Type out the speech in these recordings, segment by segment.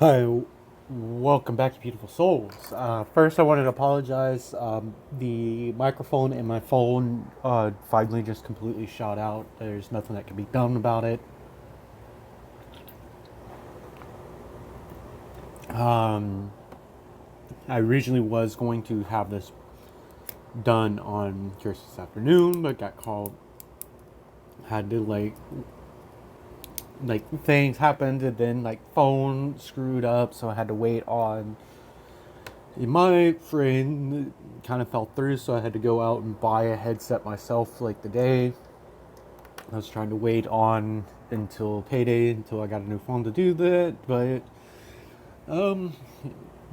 Hi, welcome back to Beautiful Souls. First, I wanted to apologize. The microphone in my phone finally just completely shot out. There's nothing that can be done about it. Um, I originally was going to have this done on just this afternoon, but got called. Had to things happened, and then phone screwed up, so I had to wait on my friend kind of fell through, so I had to go out and buy a headset myself like the day. I was trying to wait on until payday until I got a new phone to do that, but um,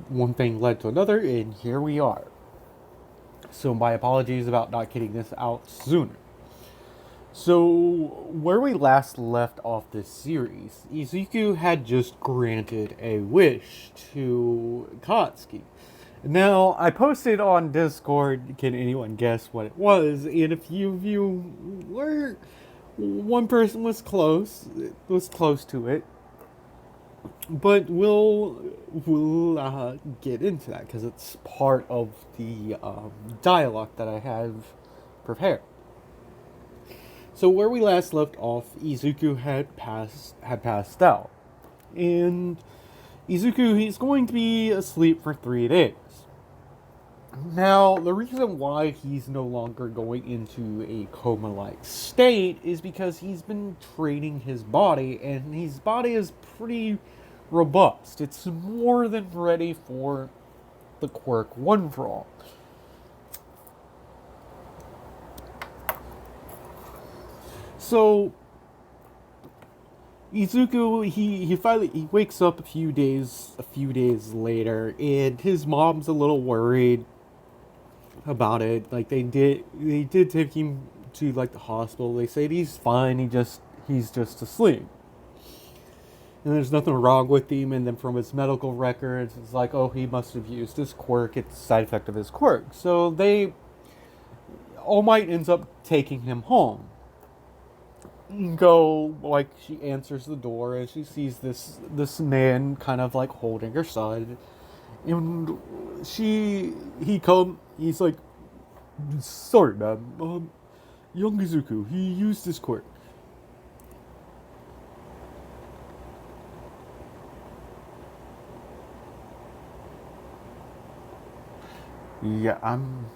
one thing led to another, and here we are. So my apologies about not getting this out sooner. So where we last left off this series, Izuku had just granted a wish to Katsuki. Now, I posted on Discord, can anyone guess what it was? And a few of you were, one person was close to it. But we'll get into that because it's part of the dialogue that I have prepared. So where we last left off, Izuku had passed out, and Izuku he's going to be asleep for 3 days. Now, the reason why he's no longer going into a coma-like state is because he's been training his body, and his body is pretty robust. It's more than ready for the quirk one for all. So Izuku he finally he wakes up a few days later, and his mom's a little worried about it. Like they did take him to the hospital. They said he's fine. He's just asleep. And there's nothing wrong with him. And then from his medical records, it's like, oh, he must have used his quirk. It's a side effect of his quirk. So All Might ends up taking him home. She answers the door and she sees this man kind of holding her son, and he's like, sorry, ma'am. Young Izuku, he used his quirk. Yeah, I'm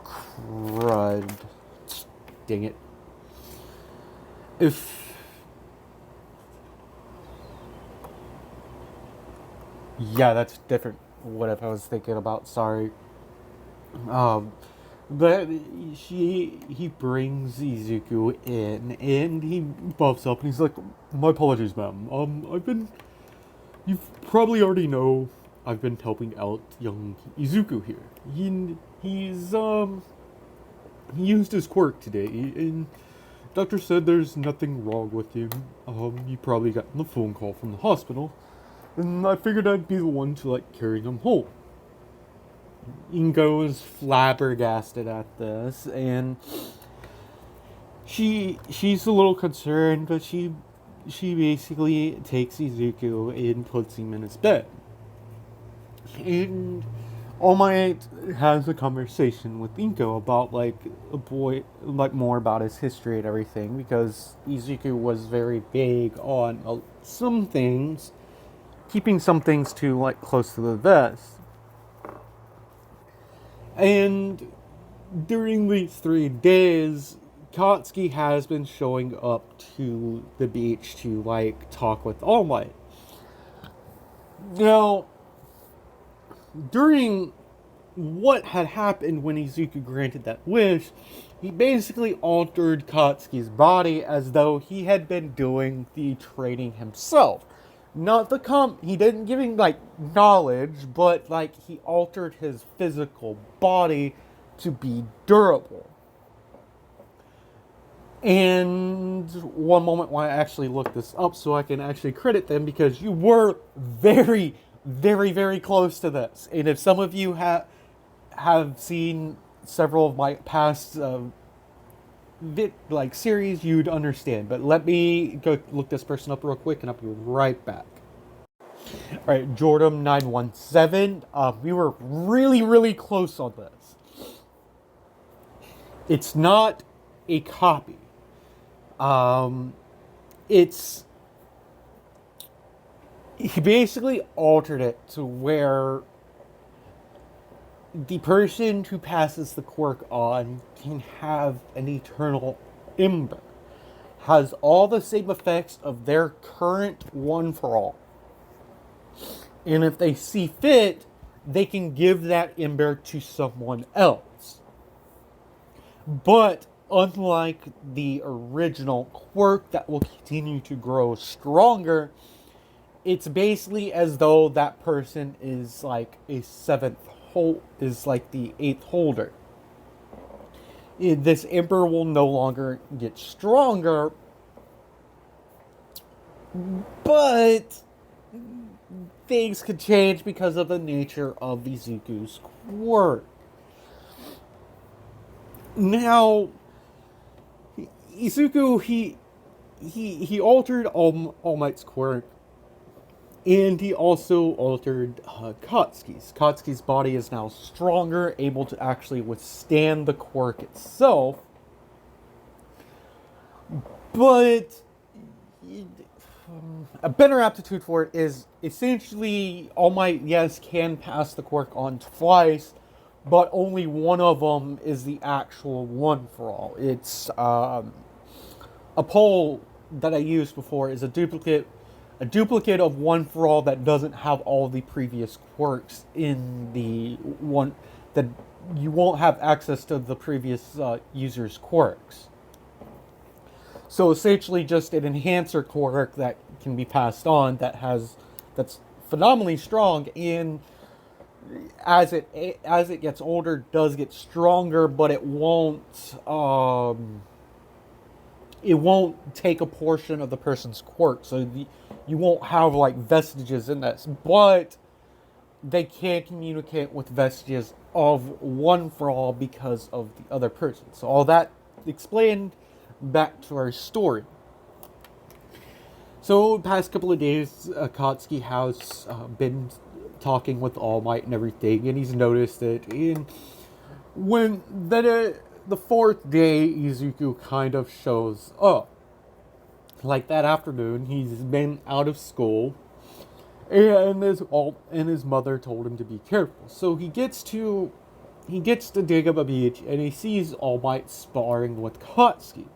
crud. Dang it. If Yeah, that's different. What if I was thinking about? Sorry. Um, but he brings Izuku in, and he buffs up, and he's like, "My apologies, ma'am. You've probably already know I've been helping out young Izuku here. He used his quirk today, and doctor said there's nothing wrong with him. You probably got the phone call from the hospital, and I figured I'd be the one to carry him home." Inko is flabbergasted at this, and she's a little concerned, but she basically takes Izuku and puts him in his bed. And All Might has a conversation with Inko about a boy, more about his history and everything, because Izuku was very vague on some things, keeping some things too close to the vest. And during these 3 days, Katsuki has been showing up to the beach to talk with All Might. Now, during what had happened when Izuku granted that wish, he basically altered Katsuki's body as though he had been doing the training himself. Not he didn't give him knowledge, but he altered his physical body to be durable. And one moment while I actually look this up so I can actually credit them, because you were very, very, very close to this. And if some of you have seen several of my past series, you'd understand. But let me go look this person up real quick, and I'll be right back. All right, Jordan 917. We were really, really close on this. It's not a copy. Um, it's he basically altered it to where the person who passes the quirk on can have an eternal ember. Has all the same effects of their current one for all. And if they see fit, they can give that ember to someone else. But unlike the original quirk that will continue to grow stronger, it's basically as though that person is like a is like the eighth holder. This ember will no longer get stronger, but things could change because of the nature of Izuku's quirk. Now, Izuku, he altered All Might's quirk, and he also altered Katsuki's. Katsuki's body is now stronger, able to actually withstand the quirk itself. But a better aptitude for it is essentially All Might, yes, can pass the quirk on twice, but only one of them is the actual one for all. It's a pole that I used before is a duplicate of one for all that doesn't have all the previous quirks in the one, that you won't have access to the previous user's quirks. So essentially just an enhancer quirk that can be passed on that's phenomenally strong, and as it gets older does get stronger, but it won't take a portion of the person's quirk. So you won't have like vestiges in this, but they can communicate with vestiges of one for all because of the other person. So all that explained, back to our story. So the past couple of days, Katsuki has been talking with All Might and everything, and he's noticed it. And when the fourth day, Izuku kind of shows up. Like that afternoon, he's been out of school, and his mother told him to be careful. So he gets to Dagobah Beach, and he sees All Might sparring with Katsuki.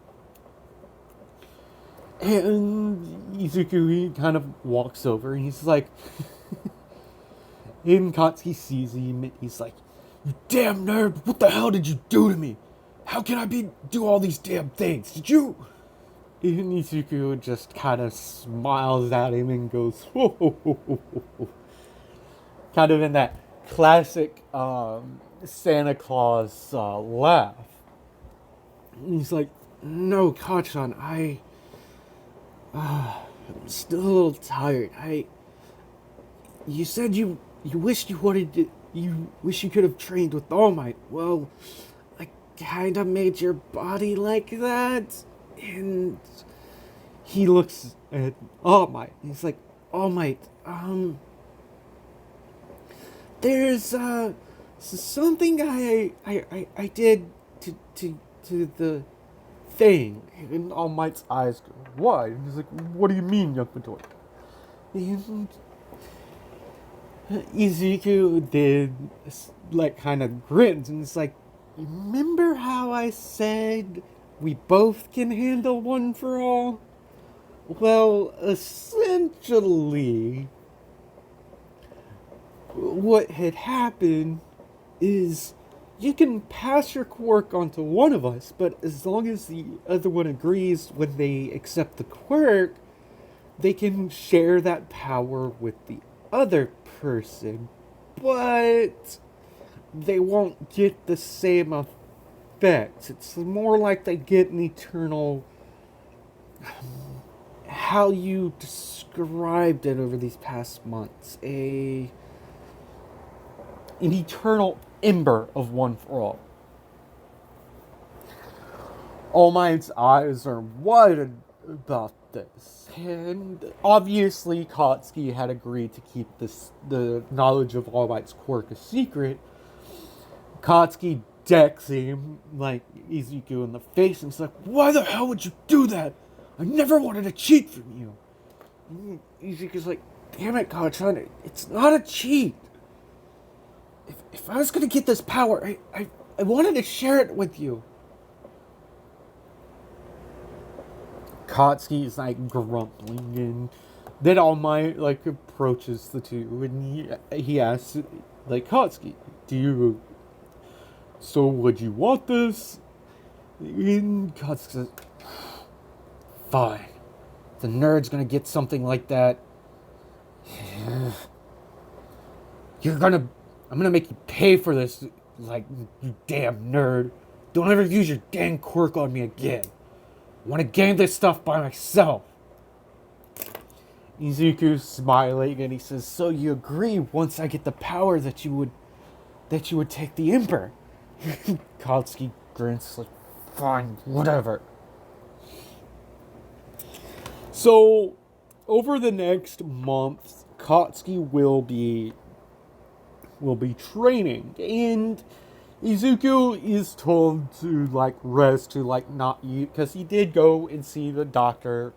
And Izuku, he kind of walks over, and he's like, and Katsuki sees him, and he's like, "You damn nerd, what the hell did you do to me? How can I do all these damn things? Did you?" And Izuku just kind of smiles at him and goes, "Whoa, whoa, whoa, whoa, whoa." Kind of in that classic Santa Claus laugh. And he's like, "No, Kachan, I'm still a little tired. You said you wished you wish you could have trained with All Might. Well, I kinda made your body like that." And he looks at All Might. He's like, "All Might, there's something I did to the thing." And All Might's eyes go wide. And he's like, "What do you mean, young Midori?" And Izuku did like kind of grins, and it's like, "Remember how I said we both can handle one for all? Well, essentially, what had happened is you can pass your quirk onto one of us, but as long as the other one agrees when they accept the quirk, they can share that power with the other person, but they won't get the same effects. It's more like they get an eternal..." How you described it over these past months, an eternal ember of one for all. All Might's eyes are wide about this. And obviously Kotsky had agreed to keep the knowledge of All Might's quirk a secret. Kotsky decks him, like, Izuku in the face, and he's like, why the hell would you do that? I never wanted to cheat from you. And Izuku's like, damn it, Kachan, it's not a cheat. If I was going to get this power, I wanted to share it with you. Kotsky is like grumbling, and then All Might like approaches the two, and he asks, like, Kotsky, so would you want this? And Kotsky says, fine. The nerd's gonna get something like that. I'm gonna make you pay for this, like, you damn nerd. Don't ever use your dang quirk on me again. I want to gain this stuff by myself. Izuku's smiling, and he says, so you agree once I get the power that you would take the Emperor? Kotsky grins like, fine, whatever. So, over the next month, Kotsky will be training, and Izuku is told to, like, rest, to, like, not eat, because he did go and see the doctor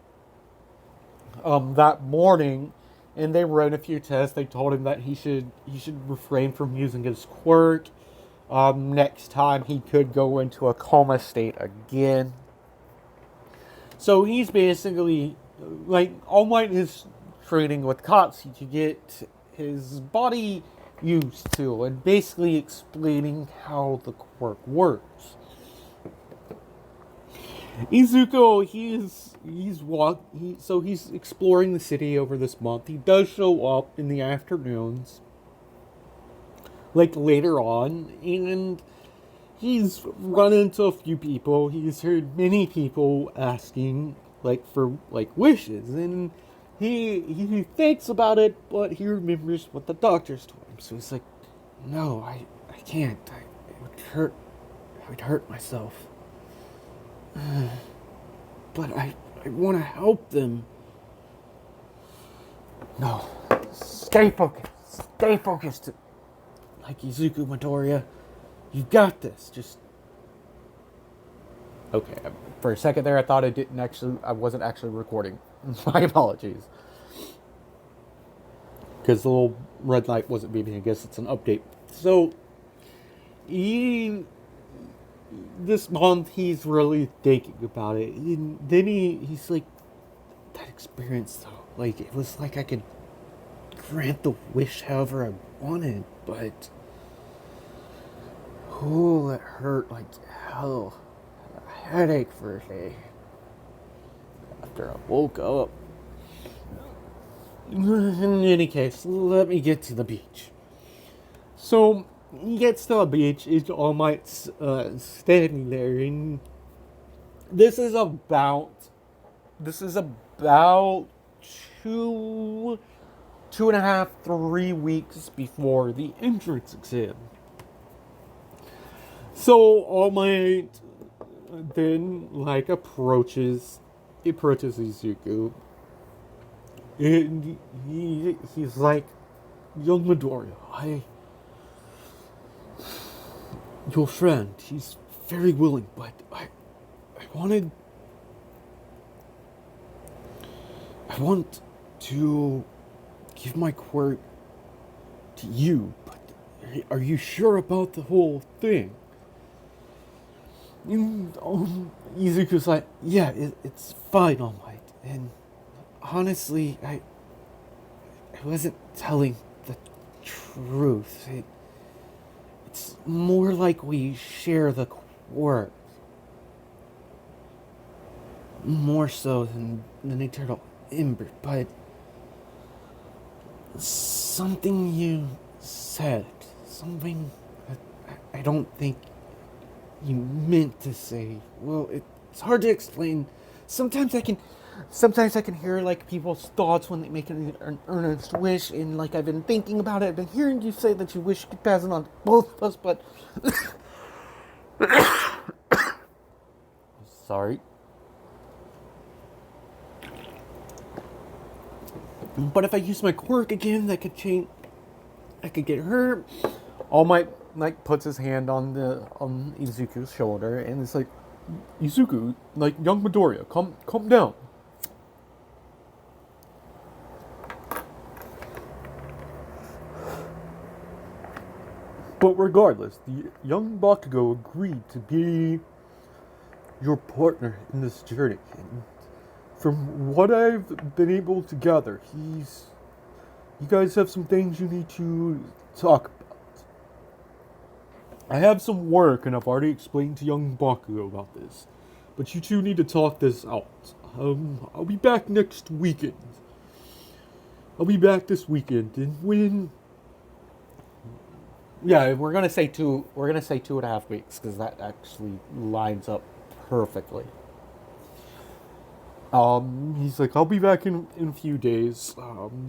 that morning, and they ran a few tests. They told him that he should refrain from using his quirk. Next time he could go into a coma state again. So he's basically, like, All Might is training with Kotsky to get his body used to, and basically explaining how the quirk works. Izuku, he's exploring the city over this month. He does show up in the afternoons, like later on, and he's run into a few people. He's heard many people asking, like, for, like, wishes, and he thinks about it, but he remembers what the doctors told him. So he's like, no, I can't. It would hurt myself. But I want to help them. No, stay focused. Like Izuku Midoriya, you got this. Just okay. For a second there, I thought I wasn't actually recording. My apologies. Because the little red light wasn't beeping. I guess it's an update. So, this month, he's really thinking about it. And then he's like, that experience, though. Like, it was like I could grant the wish however I wanted, but oh, it hurt like hell. I had a headache for a day after I woke up. In any case, let me get to the beach. So he gets to the beach. It's All Might's standing there, and this is about 2.5, 3 weeks before the entrance exam. So All Might then, like, approaches Izuku, and he's like, young Midoriya, your friend, he's very willing, but I want to give my quirk to you, but are you sure about the whole thing? And Izuku's like, yeah, it's fine, All Might. And honestly, I wasn't telling the truth. It's more like we share the quirk. More so than an eternal ember, but something you said, something that I don't think you meant to say. Well, it's hard to explain. Sometimes I can hear, like, people's thoughts when they make an earnest wish, and, like, I've been thinking about it. I've been hearing you say that you wish you could pass it on to both of us, but sorry. But if I use my quirk again, that could change. I could get hurt. All Might like puts his hand on Izuku's shoulder, and it's like, Izuku, like young Midoriya, calm down. But regardless, the young Bakugo agreed to be your partner in this journey. And from what I've been able to gather, you guys have some things you need to talk about. I have some work, and I've already explained to young Bakugo about this. But you two need to talk this out. I'll be back next weekend. I'll be back this weekend, and when... Yeah, we're gonna say 2.5 weeks, because that actually lines up perfectly. He's like, I'll be back in a few days.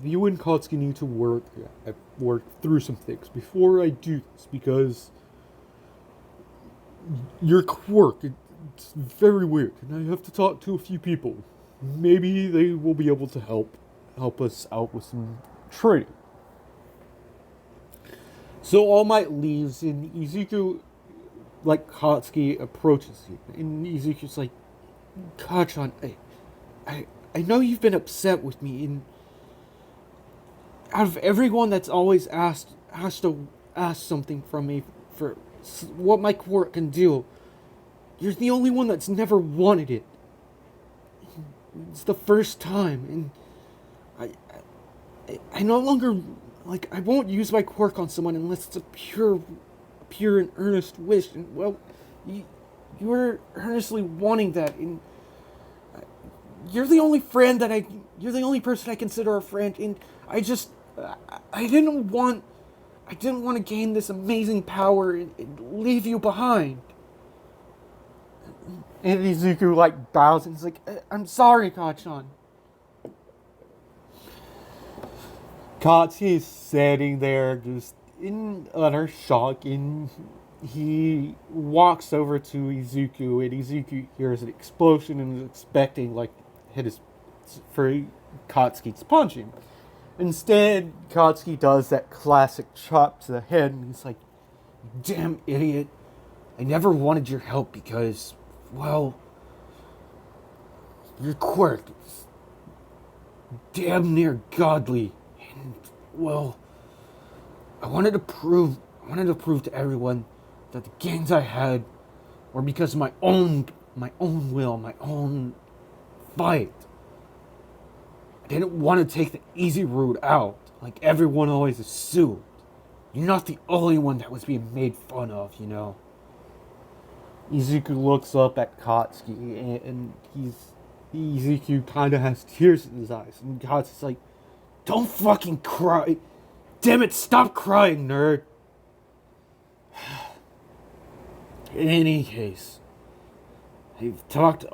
You and Katsuki need to work through some things before I do this, because your quirk, it's very weird, and I have to talk to a few people. Maybe they will be able to help us out with some training. So All Might leaves, and Izuku, like, Katsuki approaches you, and Izuku's like, Kachan, I know you've been upset with me, and out of everyone that's always asked to ask something from me for what my quirk can do, you're the only one that's never wanted it. It's the first time, and I no longer, like, I won't use my quirk on someone unless it's a pure and earnest wish, and, well, you were earnestly wanting that, and you're the only person I consider a friend, and I didn't want to gain this amazing power and leave you behind. And Izuku, like, bows and he's like, I'm sorry, Kachan. Katsuki is sitting there just in utter shock, and he walks over to Izuku, and Izuku hears an explosion and is expecting, like, for Katsuki to punch him. Instead, Katsuki does that classic chop to the head, and he's like, damn idiot, I never wanted your help because, well, your quirk is damn near godly, and, well, I wanted to prove to everyone that the gains I had were because of my own will, my own fight. I didn't want to take the easy route out, like everyone always assumed. You're not the only one that was being made fun of, you know. Izuku looks up at Katsuki, and Izuku kind of has tears in his eyes, and Katsuki's like, don't fucking cry. Damn it, stop crying, nerd. In any case, I've talked,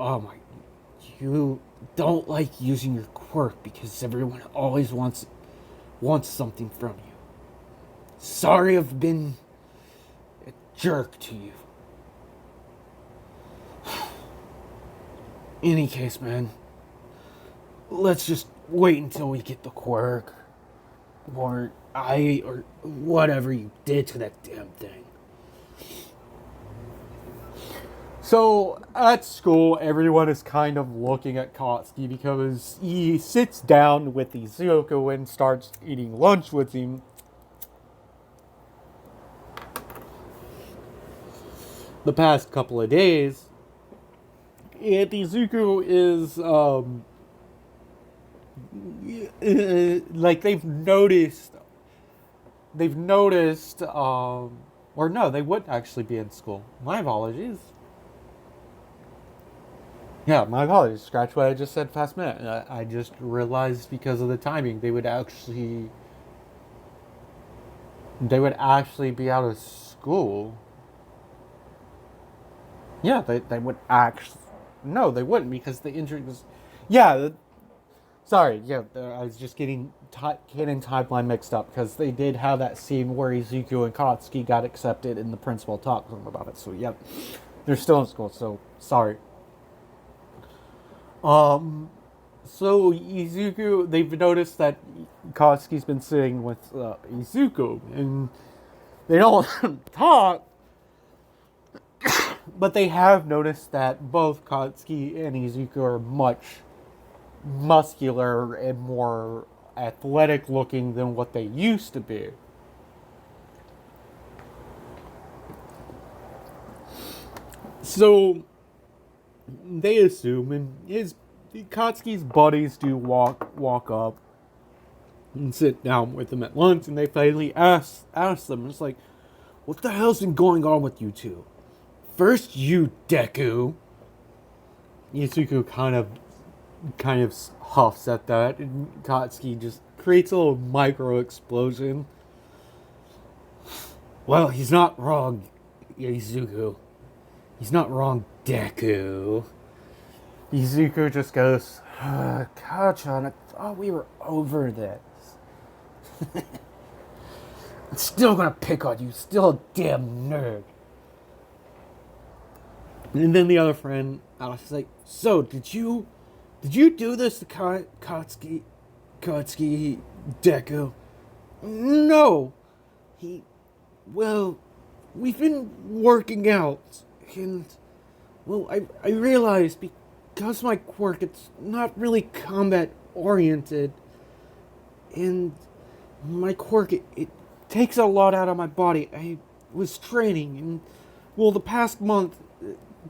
you don't like using your quirk because everyone always wants something from you. Sorry I've been a jerk to you. In any case, man, let's just wait until we get the quirk. Or whatever you did to that damn thing. So, at school, everyone is kind of looking at Katsuki because he sits down with Izuku and starts eating lunch with him. The past couple of days, Izuku is, like, they've noticed, or no, they wouldn't actually be in school. My apologies. Yeah, my apologies. Scratch what I just said past minute. I just realized because of the timing, they would actually be out of school. Yeah, they would actually... No, they wouldn't, because the injury was... Yeah, sorry, yeah, I was just getting timeline mixed up, because they did have that scene where Izuku and Katsuki got accepted and the principal talked to them about it, so yeah, they're still in school, so sorry. So Izuku, they've noticed that Katsuki's been sitting with Izuku, and they don't talk, but they have noticed that both Katsuki and Izuku are much muscular and more athletic looking than what they used to be. So they assume, and his Katsuki's buddies do walk up and sit down with him at lunch, and they finally ask them, it's like, what the hell's been going on with you two? First you, Deku. Izuku kind of huffs at that, and Katsuki just creates a little micro explosion. Well, he's not wrong, Izuku. He's not wrong, Deku. Izuku just goes, Kachan, I thought we were over this. I'm still gonna pick on you, still a damn nerd. And then the other friend, Alex, is like, so, did you do this to Katsuki, Deku? No. Well, we've been working out, and, well, I realized because my quirk, it's not really combat oriented, and my quirk, it takes a lot out of my body. I was training, and, well, the past month,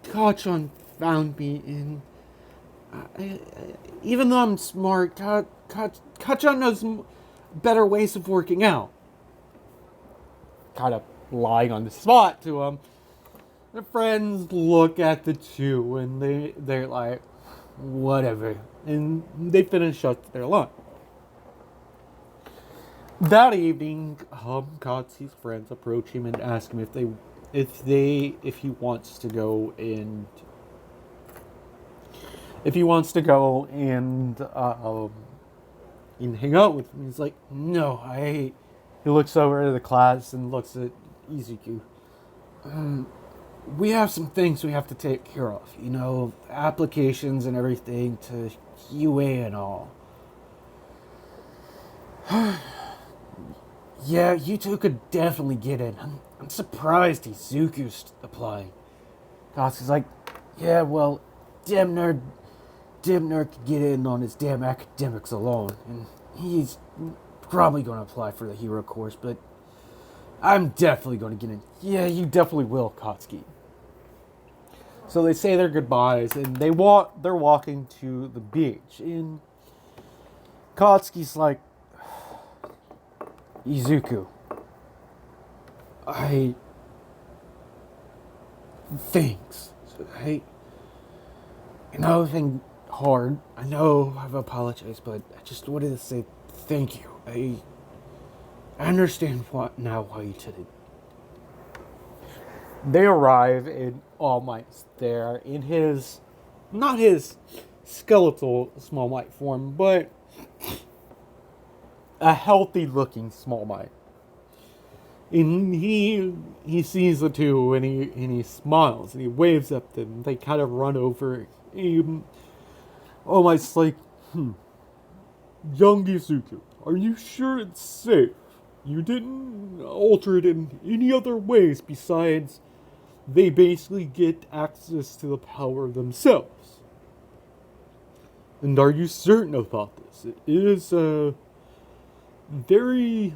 Kachan found me, and even though I'm smart, Kachan knows better ways of working out. Kind of lying on the spot to him. The friends look at the two, and they're like, whatever, and they finish up their lunch. That evening, Katsuki's friends approach him and ask him if he wants to go and hang out with him. He's like, no, he looks over to the class and looks at Izuku. We have some things we have to take care of, applications and everything to UA and all. Yeah, you two could definitely get in. I'm surprised Izuku's applying. Katsuki's like, yeah, well, damn nerd could get in on his damn academics alone, and he's probably going to apply for the hero course, but I'm definitely going to get in. Yeah, you definitely will, Katsuki. So they say their goodbyes, and they're walking to the beach, and Katsuki's like, Izuku, thanks. I know I've been hard. I know I've apologized, but I just wanted to say thank you. I understand why you did it. They arrive, and All Might's there in his, not his skeletal Small Might form, but a healthy-looking Small Might. And he sees the two, and he smiles, and he waves at them. They kind of run over. All Might's like, Young Izuku, are you sure it's safe? You didn't alter it in any other ways besides they basically get access to the power themselves. And are you certain about this? It is a very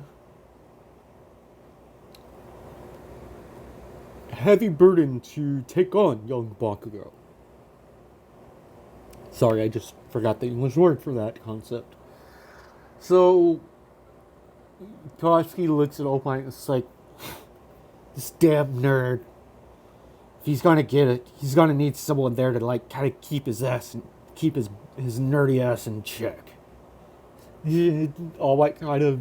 heavy burden to take on, young Bakugo. Sorry, I just forgot the English word for that concept. So Katsuki looks at All Might and is like, this damn nerd. If he's gonna get it, he's gonna need someone there to kind of keep his ass and keep his nerdy ass in check. All Might kind of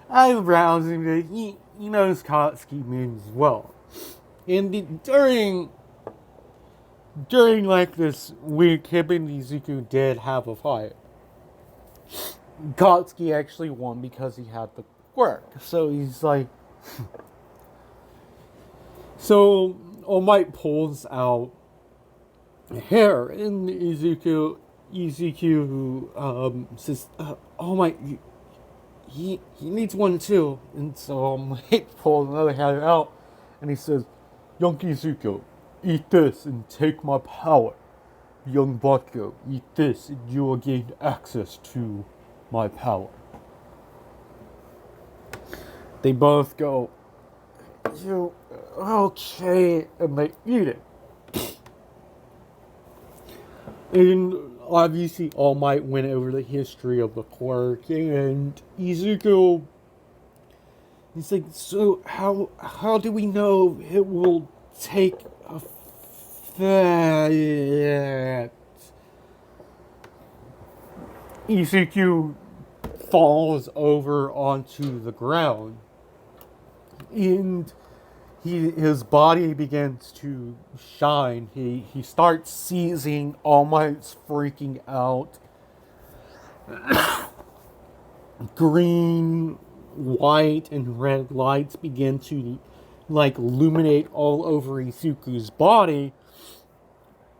eyebrows and he knows Katsuki means well. And during this week, him and Izuku did have a fight. Katsuki actually won because he had the quirk. So he's like... So All Might pulls out hair, and Izuku EZQ says, "Oh my, he needs one too." And so Might pulls another hand out, and he says, "Young Izuku, eat this and take my power. Young Butko, eat this and you will gain access to my power." They both go, "You okay?" And they eat it. And obviously, All Might went over the history of the quirk, and Izuku, he's like, "So how do we know it will take effect?" Izuku falls over onto the ground, and his body begins to shine. He starts seizing. All Might's freaking out. Green, white, and red lights begin to illuminate all over Izuku's body.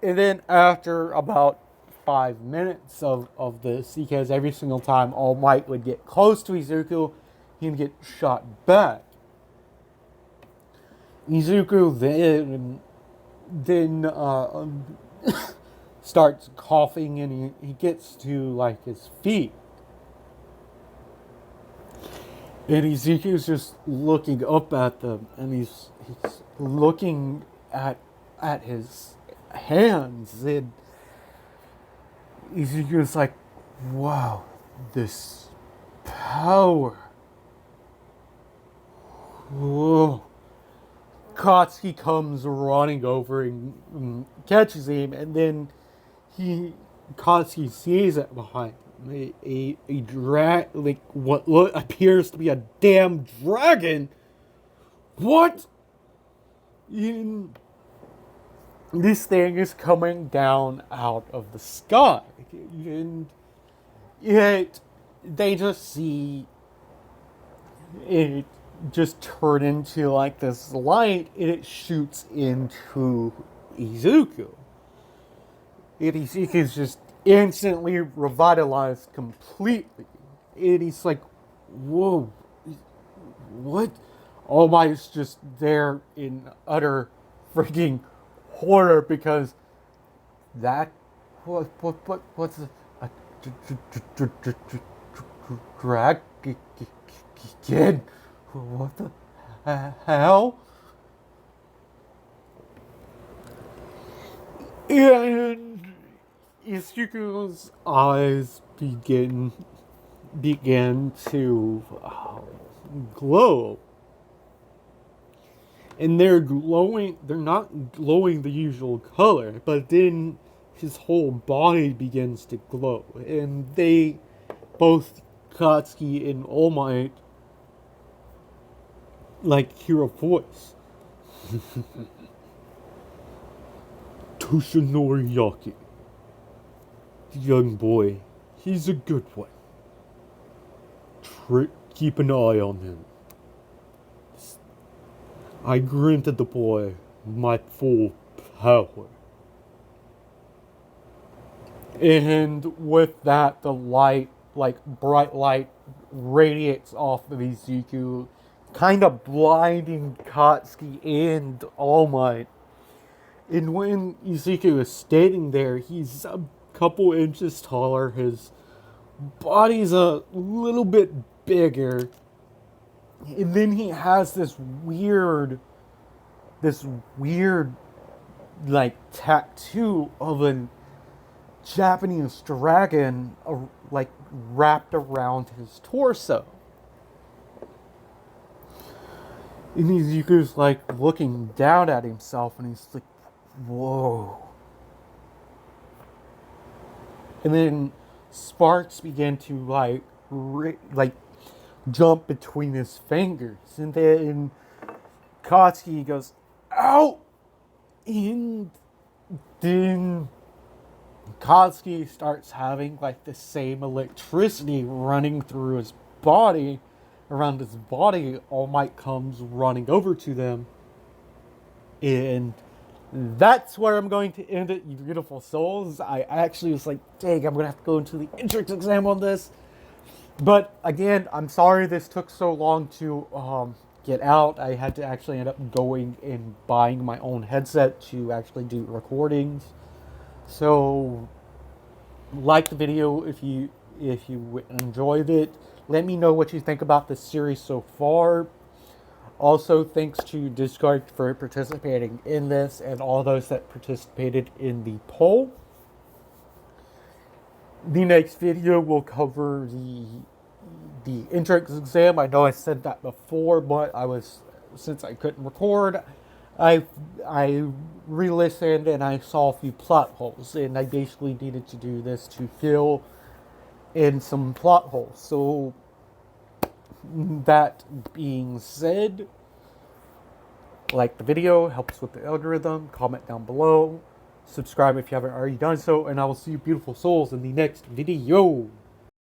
And then after about 5 minutes of this, because every single time All Might would get close to Izuku, he'd get shot back. Izuku then starts coughing, and he gets to his feet. And Izuku's just looking up at them, and he's looking at his hands, and Izuku's like, "Wow, this power. Whoa." Katsuki comes running over and catches him, and then Katsuki sees it behind him. What appears to be a damn dragon. What? This thing is coming down out of the sky, and yet they just see it just turn into this light, and it shoots into Izuku. And Izuku's just instantly revitalized completely. And he's like, "Whoa, what?" All Might's just there in utter freaking horror, because what's a dragon? What the hell? And Izuku's eyes began to glow. And they're glowing. They're not glowing the usual color, but then his whole body begins to glow. And they, both Katsuki and All Might, hear a voice. "Toshinori Yaki. The young boy. He's a good one. Keep an eye on him. I granted the boy my full power." And with that, the light, bright light, radiates off of Izuku, kind of blinding Katsuki and All Might. And when Izuku is standing there, he's a couple inches taller. His body's a little bit bigger. And then he has this weird tattoo of a Japanese dragon, wrapped around his torso. And Izuku's looking down at himself, and he's like, "Whoa." And then sparks begin to jump between his fingers, and then Katsuki goes, "Ow!" And then Katsuki starts having the same electricity running through his body, around his body. All Might comes running over to them, and that's where I'm going to end it, you beautiful souls. I actually was like, dang, I'm going to have to go into the entrance exam on this. But again, I'm sorry this took so long to get out. I had to actually end up going and buying my own headset to actually do recordings. So, like the video if you enjoyed it. Let me know what you think about this series so far. Also, thanks to Discord for participating in this and all those that participated in the poll. The next video will cover the entrance exam. I know I said that before, but since I couldn't record, I re-listened and I saw a few plot holes, and I basically needed to do this to fill in some plot holes. So that being said, like the video, helps with the algorithm, comment down below, subscribe if you haven't already done so, and I will see you beautiful souls in the next video.